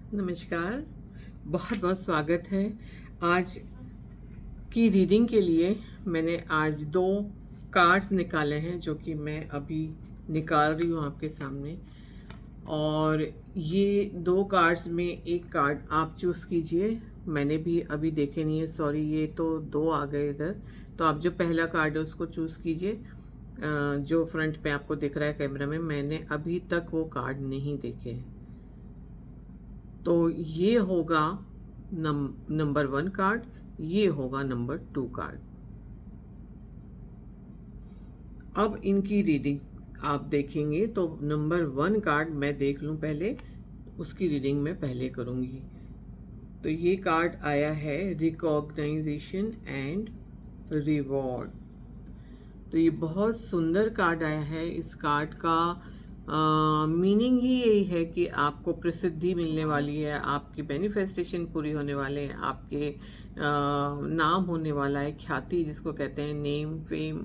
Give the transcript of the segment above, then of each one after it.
नमस्कार। बहुत बहुत स्वागत है। आज की रीडिंग के लिए मैंने आज 2 कार्ड्स निकाले हैं जो कि मैं अभी निकाल रही हूँ आपके सामने। और ये 2 कार्ड्स में एक कार्ड आप चूज़ कीजिए। मैंने भी अभी देखे नहीं है, सॉरी, ये तो 2 आ गए इधर। तो आप जो पहला कार्ड है उसको चूज़ कीजिए। जो फ्रंट पे आपको दिख रहा है कैमरा में, मैंने अभी तक वो कार्ड नहीं देखे हैं। तो ये होगा नंबर 1 कार्ड, ये होगा नंबर 2 कार्ड। अब इनकी रीडिंग आप देखेंगे तो नंबर 1 कार्ड मैं देख लूं पहले, उसकी रीडिंग मैं पहले करूंगी। तो ये कार्ड आया है रिकॉग्नाइजेशन एंड रिवॉर्ड। तो ये बहुत सुंदर कार्ड आया है। इस कार्ड का मीनिंग ही यही है कि आपको प्रसिद्धि मिलने वाली है, आपकी मैनिफेस्टेशन पूरी होने वाले हैं, आपके नाम होने वाला है, ख्याति जिसको कहते हैं, नेम, फेम।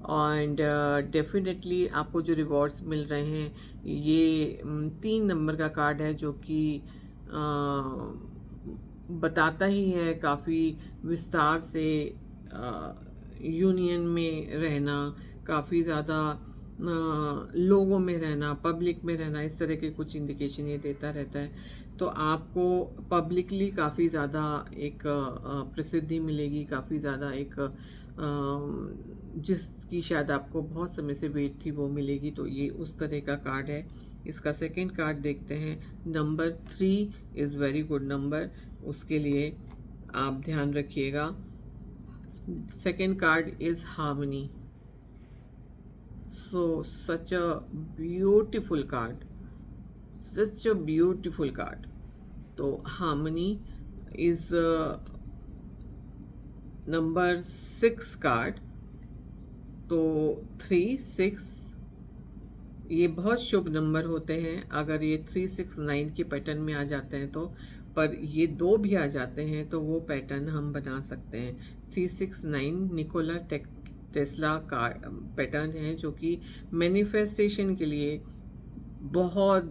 एंड डेफिनेटली आपको जो रिवॉर्ड्स मिल रहे हैं, ये 3 नंबर का कार्ड है जो कि बताता ही है काफ़ी विस्तार से यूनियन में रहना, काफ़ी ज़्यादा लोगों में रहना, पब्लिक में रहना, इस तरह के कुछ इंडिकेशन ये देता रहता है। तो आपको पब्लिकली काफ़ी ज़्यादा एक प्रसिद्धि मिलेगी, काफ़ी ज़्यादा एक जिसकी शायद आपको बहुत समय से वेट थी वो मिलेगी। तो ये उस तरह का कार्ड है। इसका सेकंड कार्ड देखते हैं। Number 3 is very good number, उसके लिए आप ध्यान रखिएगा। Second card is harmony. So, such a beautiful card, such a beautiful card. तो harmony is number 6 कार्ड। तो 3, 6 ये बहुत शुभ नंबर होते हैं अगर ये 3, 6, 9 के पैटर्न में आ जाते हैं तो। पर ये 2 भी आ जाते हैं तो वो पैटर्न हम बना सकते हैं। 3, 6, 9 निकोला टेस्ला का पैटर्न है जो कि मैनिफेस्टेशन के लिए बहुत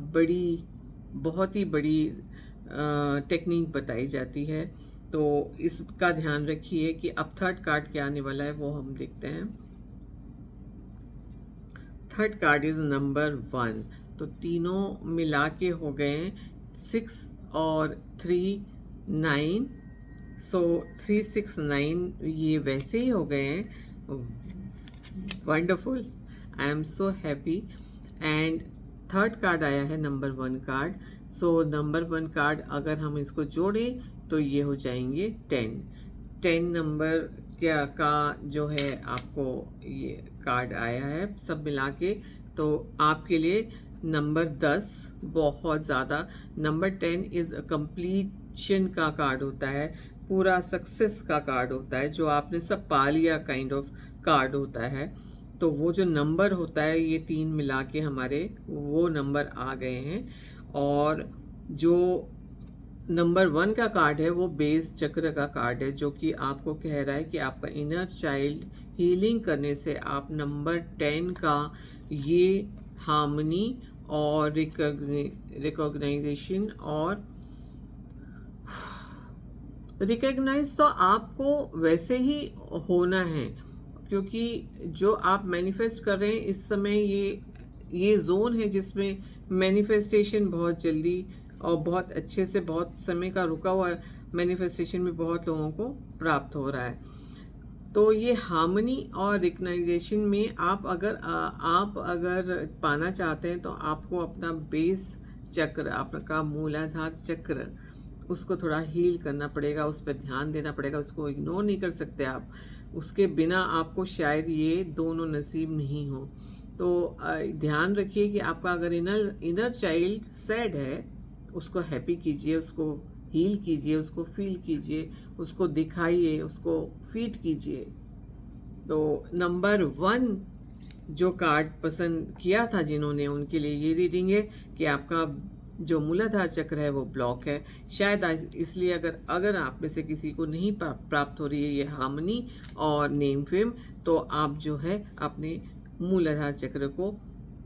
ही बड़ी टेक्निक बताई जाती है। तो इसका ध्यान रखिए कि अब थर्ड कार्ड क्या आने वाला है वो हम देखते हैं। Third card is number 1। तो तीनों मिला के हो गए 6 और 3, 9। सो 3, 6, 9 ये वैसे ही हो गए हैं। Wonderful, I am so happy. And third card आया है number 1 card. So number 1 card अगर हम इसको जोड़ें तो ये हो जाएंगे 10। 10 नंबर क्या का जो है आपको ये कार्ड आया है सब मिला के। तो आपके लिए नंबर 10 बहुत ज़्यादा। नंबर 10 इज़ अ कंप्लीशन का कार्ड होता है, पूरा सक्सेस का कार्ड होता है, जो आपने सब पा लिया काइंड ऑफ कार्ड होता है। तो वो जो नंबर होता है ये 3 मिला के हमारे वो नंबर आ गए हैं। और जो नंबर 1 का कार्ड है वो बेस चक्र का कार्ड है जो कि आपको कह रहा है कि आपका इनर चाइल्ड हीलिंग करने से आप नंबर 10 का ये हार्मनी और रिकॉग्नाइजेशन और रिकॉग्नाइज तो आपको वैसे ही होना है, क्योंकि जो आप मैनिफेस्ट कर रहे हैं इस समय ये जोन है जिसमें मैनिफेस्टेशन बहुत जल्दी और बहुत अच्छे से, बहुत समय का रुका हुआ मैनिफेस्टेशन में बहुत लोगों को प्राप्त हो रहा है। तो ये हार्मनी और रिकग्नाइजेशन में आप अगर पाना चाहते हैं तो आपको अपना बेस चक्र, आपका मूलाधार चक्र, उसको थोड़ा हील करना पड़ेगा, उस पर ध्यान देना पड़ेगा, उसको इग्नोर नहीं कर सकते आप। उसके बिना आपको शायद ये दोनों नसीब नहीं हो। तो ध्यान रखिए कि आपका अगर इनर चाइल्ड सैड है, उसको हैप्पी कीजिए, उसको हील कीजिए, उसको फील कीजिए, उसको दिखाइए, उसको फीड कीजिए। तो नंबर 1 जो कार्ड पसंद किया था जिन्होंने, उनके लिए ये रीडिंग है कि आपका जो मूलाधार चक्र है वो ब्लॉक है। शायद इसलिए अगर आप में से किसी को नहीं प्राप्त हो रही है ये हार्मनी और नेम फेम, तो आप जो है अपने मूलाधार चक्र को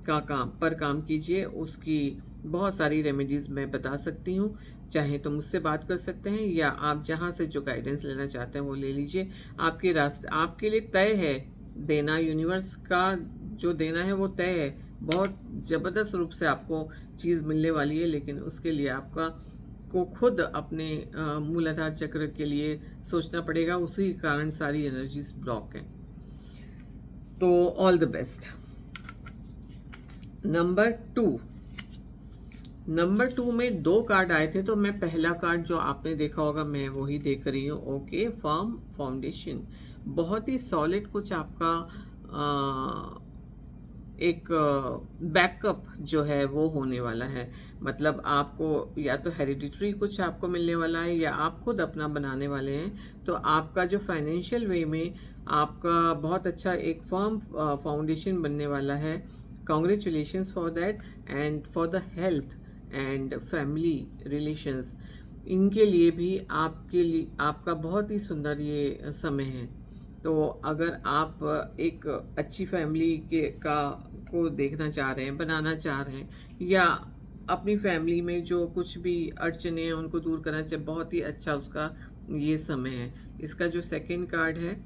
काम कीजिए, उसकी बहुत सारी रेमेडीज़ मैं बता सकती हूँ। चाहे तो मुझसे बात कर सकते हैं या आप जहाँ से जो गाइडेंस लेना चाहते हैं वो ले लीजिए। आपके रास्ते आपके लिए तय है देना, यूनिवर्स का जो देना है वो तय है। बहुत ज़बरदस्त रूप से आपको चीज़ मिलने वाली है, लेकिन उसके लिए आपका को खुद अपने मूलाधार चक्र के लिए सोचना पड़ेगा। उसी कारण सारी एनर्जीज ब्लॉक हैं। तो ऑल द बेस्ट। नंबर 2 में 2 कार्ड आए थे, तो मैं पहला कार्ड जो आपने देखा होगा मैं वही देख रही हूँ। ओके, फर्म फाउंडेशन, बहुत ही सॉलिड कुछ आपका एक बैकअप जो है वो होने वाला है। मतलब आपको या तो हेरिडिटरी कुछ आपको मिलने वाला है या आप खुद अपना बनाने वाले हैं। तो आपका जो फाइनेंशियल वे में आपका बहुत अच्छा एक फर्म फाउंडेशन बनने वाला है। Congratulations for that. And for the health and family relations, इनके लिए भी आपके लिए आपका बहुत ही सुंदर ये समय है। तो अगर आप एक अच्छी फैमिली का को देखना चाह रहे हैं, बनाना चाह रहे हैं, या अपनी फैमिली में जो कुछ भी अड़चने हैं उनको दूर करना चाहिए, बहुत ही अच्छा उसका ये समय है। इसका जो सेकंड कार्ड है,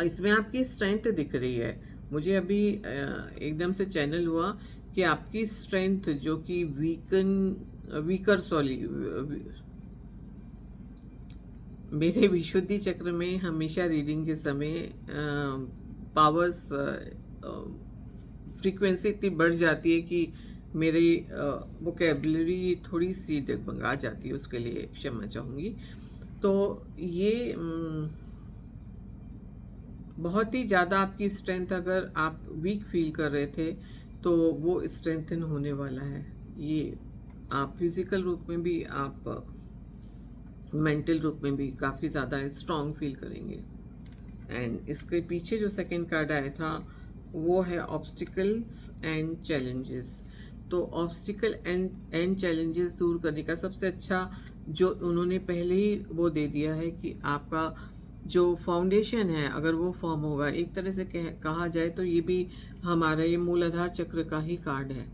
इसमें आपकी स्ट्रेंथ दिख रही है। मुझे अभी एकदम से चैनल हुआ कि आपकी स्ट्रेंथ जो कि वीकर सॉली मेरे विशुद्धि चक्र में हमेशा रीडिंग के समय पावर्स फ्रीक्वेंसी इतनी बढ़ जाती है कि मेरी वोकेबलरी थोड़ी सी डगमगा जाती है, उसके लिए क्षमा चाहूँगी। तो ये बहुत ही ज़्यादा आपकी स्ट्रेंथ, अगर आप वीक फील कर रहे थे तो वो स्ट्रेंथन होने वाला है। ये आप फिजिकल रूप में भी, आप मेंटल रूप में भी काफ़ी ज़्यादा स्ट्रॉन्ग फील करेंगे। एंड इसके पीछे जो सेकंड कार्ड आया था वो है ऑब्स्टिकल्स एंड चैलेंजेस। तो ऑब्स्टिकल एंड चैलेंजेस दूर करने का सबसे अच्छा जो उन्होंने पहले ही वो दे दिया है कि आपका जो फाउंडेशन है अगर वो फॉर्म होगा, एक तरह से कहा जाए तो ये भी हमारा ये मूलाधार चक्र का ही कार्ड है।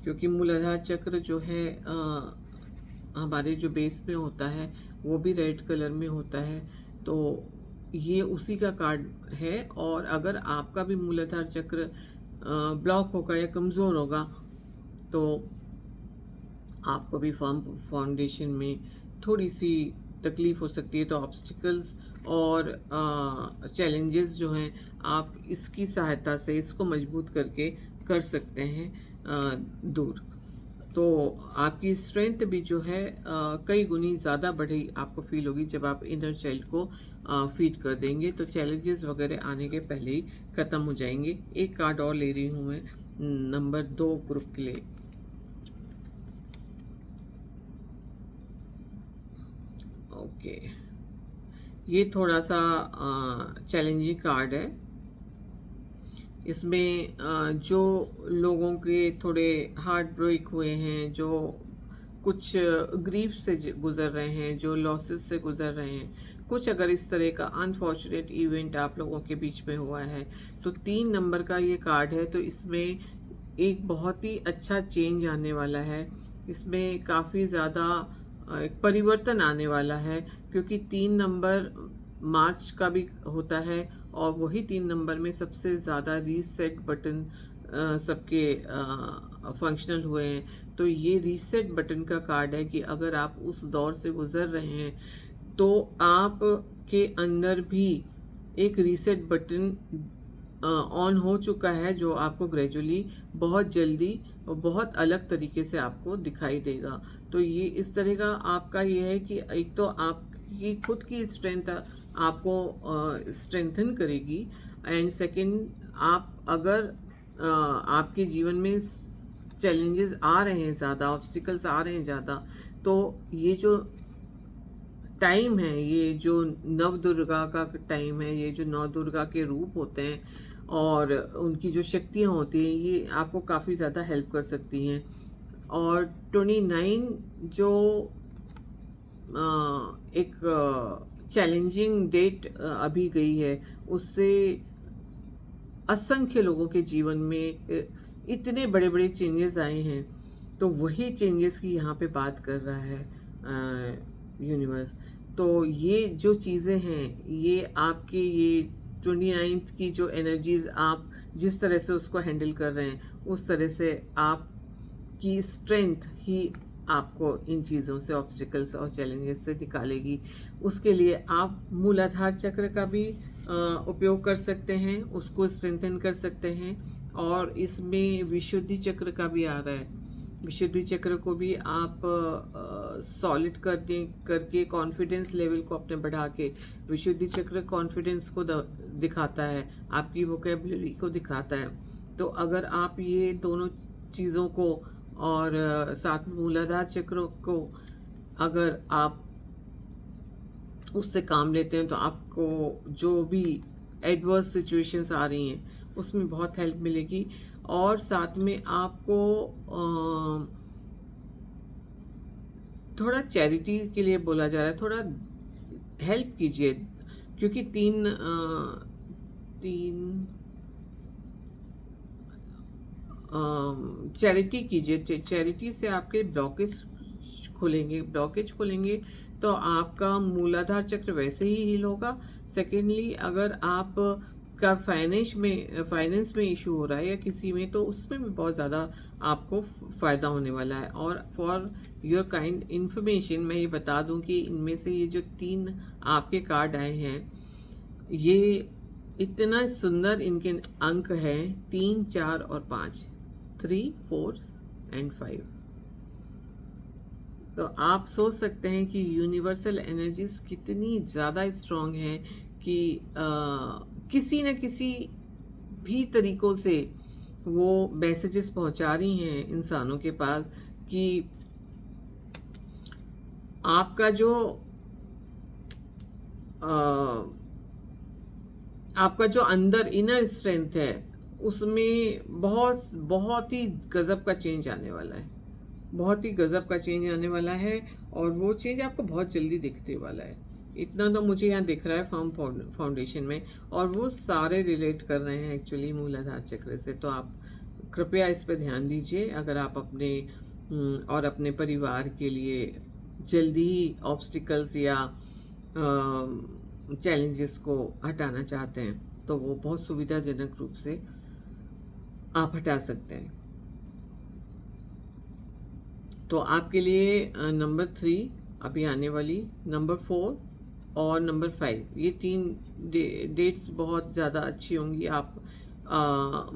क्योंकि मूलाधार चक्र जो है हमारे जो बेस में होता है वो भी रेड कलर में होता है। तो ये उसी का कार्ड है। और अगर आपका भी मूलाधार चक्र ब्लॉक होगा या कमज़ोर होगा तो आपको भी फर्म फाउंडेशन में थोड़ी सी तकलीफ हो सकती है। तो ऑब्स्टिकल्स और चैलेंजेस जो हैं आप इसकी सहायता से इसको मजबूत करके कर सकते हैं दूर। तो आपकी स्ट्रेंथ भी जो है कई गुनी ज़्यादा बढ़ी आपको फील होगी जब आप इनर चाइल्ड को फीड कर देंगे। तो चैलेंजेस वगैरह आने के पहले ही ख़त्म हो जाएंगे। एक कार्ड और ले रही हूँ मैं नंबर 2 ग्रुप के लिए। ओके, ये थोड़ा सा चैलेंजिंग कार्ड है। इसमें जो लोगों के थोड़े हार्ट ब्रेक हुए हैं, जो कुछ ग्रीफ से गुज़र रहे हैं, जो लॉसेस से गुज़र रहे हैं, कुछ अगर इस तरह का अनफॉर्चुनेट इवेंट आप लोगों के बीच में हुआ है तो 3 नंबर का ये कार्ड है। तो इसमें एक बहुत ही अच्छा चेंज आने वाला है। इसमें काफ़ी ज़्यादा एक परिवर्तन आने वाला है, क्योंकि 3 नंबर मार्च का भी होता है और वही 3 नंबर में सबसे ज़्यादा रीसेट बटन सबके फंक्शनल हुए हैं। तो ये रीसेट बटन का कार्ड है कि अगर आप उस दौर से गुज़र रहे हैं तो आप के अंदर भी एक रीसेट बटन ऑन हो चुका है, जो आपको ग्रेजुअली बहुत जल्दी और बहुत अलग तरीके से आपको दिखाई देगा। तो ये इस तरह का आपका ये है कि एक तो आपकी खुद की स्ट्रेंथ आपको स्ट्रेंथन करेगी, एंड सेकंड आप अगर आपके जीवन में चैलेंजेस आ रहे हैं ज़्यादा, ऑब्स्टिकल्स आ रहे हैं ज़्यादा, तो ये जो टाइम है, ये जो नव दुर्गा का टाइम है, ये जो नव दुर्गा के रूप होते हैं और उनकी जो शक्तियाँ होती हैं, ये आपको काफ़ी ज़्यादा हेल्प कर सकती हैं। और 29 जो एक चैलेंजिंग डेट अभी गई है, उससे असंख्य लोगों के जीवन में इतने बड़े बड़े चेंजेस आए हैं। तो वही चेंजेस की यहाँ पे बात कर रहा है यूनिवर्स। तो ये जो चीज़ें हैं, ये आपके ये 29th की जो एनर्जीज आप जिस तरह से उसको हैंडल कर रहे हैं, उस तरह से आपकी स्ट्रेंथ ही आपको इन चीज़ों से, ऑब्स्टिकल्स और चैलेंजेस से निकालेगी। उसके लिए आप मूलाधार चक्र का भी उपयोग कर सकते हैं, उसको स्ट्रेंथन कर सकते हैं। और इसमें विशुद्धि चक्र का भी आ रहा है। विशुद्धि चक्र को भी आप सॉलिड करके कॉन्फिडेंस लेवल को अपने बढ़ा के, विशुद्धि चक्र कॉन्फिडेंस को दिखाता है, आपकी वोकेबलरी को दिखाता है। तो अगर आप ये दोनों चीज़ों को और साथ में मूलाधार चक्र को अगर आप उससे काम लेते हैं, तो आपको जो भी एडवर्स सिचुएशंस आ रही हैं उसमें बहुत हेल्प मिलेगी। और साथ में आपको थोड़ा चैरिटी के लिए बोला जा रहा है, थोड़ा हेल्प कीजिए, क्योंकि चैरिटी कीजिए। चैरिटी से आपके ब्लॉकेज खुलेंगे तो आपका मूलाधार चक्र वैसे ही हील होगा। सेकेंडली, अगर आप का फाइनेंस में इशू हो रहा है या किसी में, तो उसमें भी बहुत ज़्यादा आपको फ़ायदा होने वाला है। और फॉर योर काइंड इन्फॉर्मेशन मैं ये बता दूं कि इनमें से ये जो 3 आपके कार्ड आए हैं, ये इतना सुंदर इनके अंक हैं, 3, 4 और 5, 3, 4 एंड 5। तो आप सोच सकते हैं कि यूनिवर्सल एनर्जीज कितनी ज़्यादा स्ट्रॉन्ग है कि किसी न किसी भी तरीक़ों से वो मैसेजेस पहुंचा रही हैं इंसानों के पास कि आपका जो अंदर इनर स्ट्रेंथ है, उसमें बहुत ही गज़ब का चेंज आने वाला है। बहुत ही गज़ब का चेंज आने वाला है और वो चेंज आपको बहुत जल्दी दिखने वाला है। इतना तो मुझे यहाँ दिख रहा है फर्म फाउंडेशन में, और वो सारे रिलेट कर रहे हैं एक्चुअली मूलाधार चक्र से। तो आप कृपया इस पर ध्यान दीजिए अगर आप अपने और अपने परिवार के लिए जल्दी ही ऑब्स्टिकल्स या चैलेंजेस को हटाना चाहते हैं, तो वो बहुत सुविधाजनक रूप से आप हटा सकते हैं। तो आपके लिए नंबर 3 अभी आने वाली, नंबर 4 और नंबर 5, ये 3 डेट्स बहुत ज़्यादा अच्छी होंगी। आप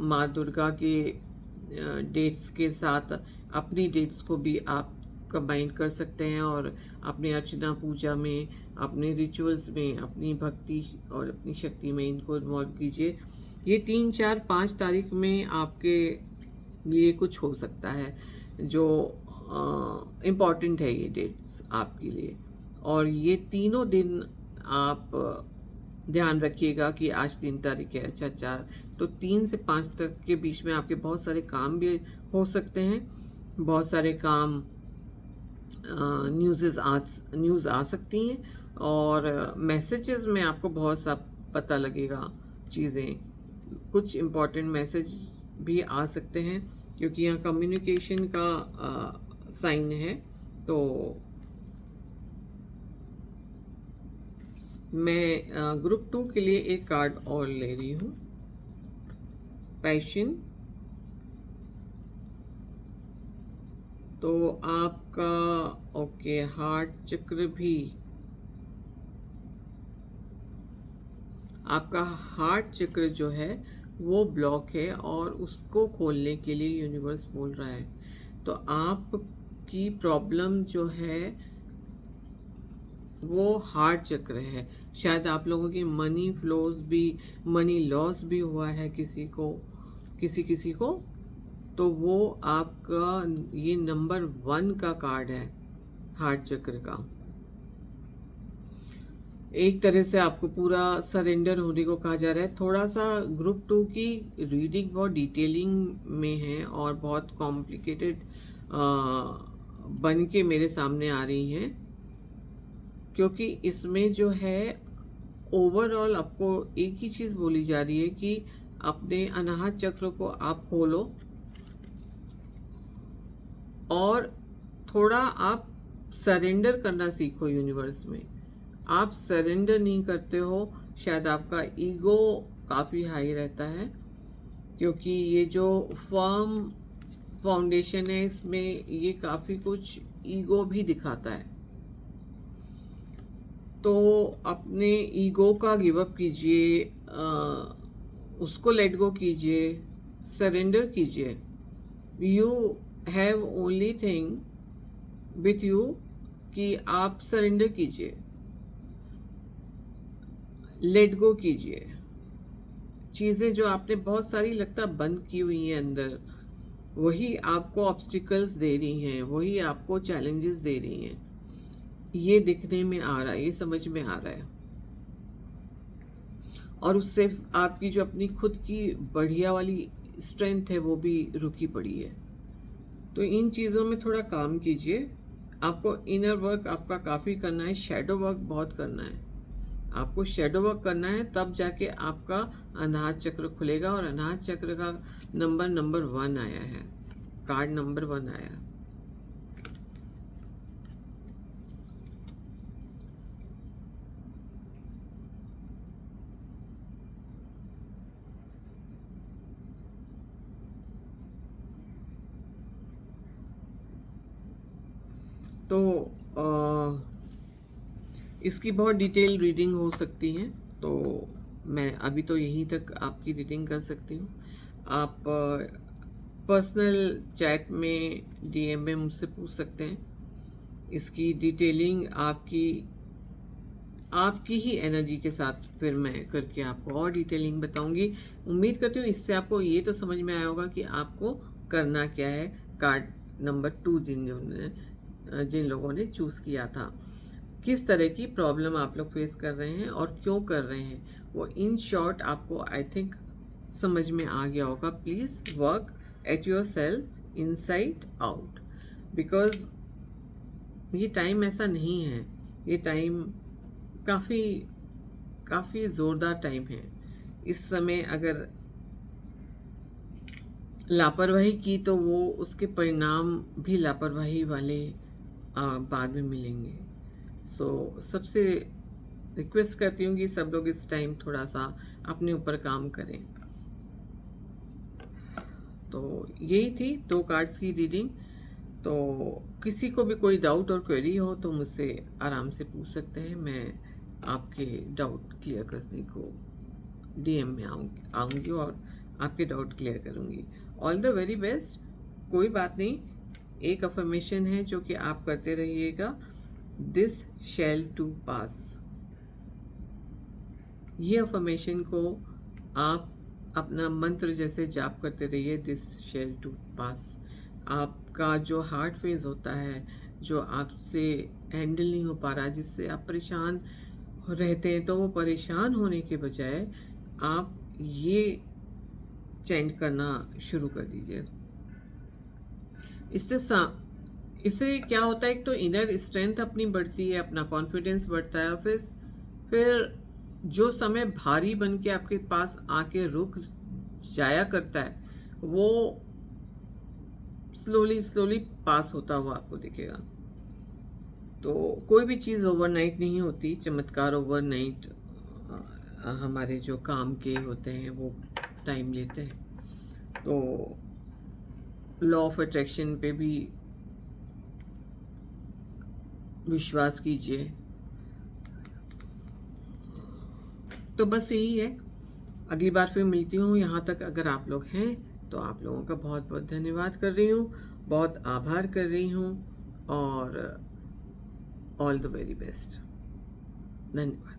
माँ दुर्गा के डेट्स के साथ अपनी डेट्स को भी आप कंबाइन कर सकते हैं और अपनी अर्चना पूजा में, अपने रिचुअल्स में, अपनी भक्ति और अपनी शक्ति में इनको इन्वॉल्व कीजिए। ये 3, 4, 5 तारीख में आपके लिए कुछ हो सकता है जो इम्पॉर्टेंट है, ये डेट्स आपके लिए। और ये तीनों दिन आप ध्यान रखिएगा कि आज 3 तारीख है, अच्छा 4, तो 3 से 5 तक के बीच में आपके बहुत सारे काम भी हो सकते हैं। बहुत सारे काम न्यूज़ आ सकती हैं और मैसेजेस में आपको बहुत सा पता लगेगा चीज़ें। कुछ इम्पॉर्टेंट मैसेज भी आ सकते हैं क्योंकि यहाँ कम्युनिकेशन का साइन है। तो मैं ग्रुप 2 के लिए एक कार्ड और ले रही हूँ, पैशन। तो आपका ओके, हार्ट चक्र भी, आपका हार्ट चक्र जो है वो ब्लॉक है और उसको खोलने के लिए यूनिवर्स बोल रहा है। तो आपकी प्रॉब्लम जो है वो हार्ट चक्र है। शायद आप लोगों की मनी लॉस भी हुआ है किसी को। तो वो आपका ये नंबर 1 का कार्ड है हार्ट चक्र का। एक तरह से आपको पूरा सरेंडर होने को कहा जा रहा है। थोड़ा सा ग्रुप 2 की रीडिंग बहुत डिटेलिंग में है और बहुत कॉम्प्लिकेटेड बन के मेरे सामने आ रही हैं, क्योंकि इसमें जो है ओवरऑल आपको एक ही चीज़ बोली जा रही है कि अपने अनाहत चक्र को आप खोलो और थोड़ा आप सरेंडर करना सीखो यूनिवर्स में। आप सरेंडर नहीं करते हो, शायद आपका ईगो काफ़ी हाई रहता है, क्योंकि ये जो फर्म फाउंडेशन है इसमें ये काफ़ी कुछ ईगो भी दिखाता है। तो अपने ईगो का गिव अप कीजिए, उसको लेट गो कीजिए, सरेंडर कीजिए। You have only thing with you कि आप सरेंडर कीजिए, लेट गो कीजिए। चीज़ें जो आपने बहुत सारी लगता बंद की हुई हैं अंदर, वही आपको ऑब्स्टिकल्स दे रही हैं, वही आपको चैलेंजेस दे रही हैं। ये दिखने में आ रहा है, ये समझ में आ रहा है। और उससे आपकी जो अपनी खुद की बढ़िया वाली स्ट्रेंथ है वो भी रुकी पड़ी है। तो इन चीज़ों में थोड़ा काम कीजिए। आपको इनर वर्क आपका काफ़ी करना है, शैडो वर्क बहुत करना है। आपको शैडो वर्क करना है, तब जाके आपका अनाहत चक्र खुलेगा। और अनाहत चक्र का नंबर 1 आया है, कार्ड नंबर 1 आया। तो इसकी बहुत डिटेल रीडिंग हो सकती है, तो मैं अभी तो यहीं तक आपकी रीडिंग कर सकती हूँ। आप पर्सनल चैट में डीएम में मुझसे पूछ सकते हैं। इसकी डिटेलिंग आपकी ही एनर्जी के साथ फिर मैं करके आपको और डिटेलिंग बताऊंगी। उम्मीद करती हूँ इससे आपको ये तो समझ में आया होगा कि आपको करना क्या है। कार्ड नंबर 2 जिन लोगों ने चूज़ किया था, किस तरह की प्रॉब्लम आप लोग फेस कर रहे हैं और क्यों कर रहे हैं, वो इन शॉर्ट आपको आई थिंक समझ में आ गया होगा। Please work at your self inside out, because ये टाइम ऐसा नहीं है, ये टाइम काफ़ी ज़ोरदार टाइम है। इस समय अगर लापरवाही की तो वो उसके परिणाम भी लापरवाही वाले बाद में मिलेंगे। सो सबसे रिक्वेस्ट करती हूँ कि सब लोग इस टाइम थोड़ा सा अपने ऊपर काम करें। तो यही थी 2 कार्ड्स की रीडिंग। तो किसी को भी कोई डाउट और क्वेरी हो तो मुझसे आराम से पूछ सकते हैं। मैं आपके डाउट क्लियर करने को डीएम में आऊँगी और आपके डाउट क्लियर करूँगी। All the very best. कोई बात नहीं, एक अफर्मेशन है जो कि आप करते रहिएगा, दिस शैल टू पास। ये अफर्मेशन को आप अपना मंत्र जैसे जाप करते रहिए, दिस शैल टू पास। आपका जो हार्ट फेज होता है, जो आपसे हैंडल नहीं हो पा रहा, जिससे आप परेशान रहते हैं, तो वो परेशान होने के बजाय आप ये चैंट करना शुरू कर दीजिए। इससे क्या होता है, एक तो इनर स्ट्रेंथ अपनी बढ़ती है, अपना कॉन्फिडेंस बढ़ता है, और फिर जो समय भारी बन के आपके पास आके रुक जाया करता है, वो स्लोली पास होता हुआ आपको दिखेगा। तो कोई भी चीज़ ओवरनाइट नहीं होती, चमत्कार ओवरनाइट हमारे जो काम के होते हैं वो टाइम लेते हैं। तो लॉ ऑफ अट्रैक्शन पे भी विश्वास कीजिए। तो बस यही है, अगली बार फिर मिलती हूँ। यहाँ तक अगर आप लोग हैं तो आप लोगों का बहुत बहुत धन्यवाद कर रही हूँ, बहुत आभार कर रही हूँ, और ऑल द वेरी बेस्ट। धन्यवाद।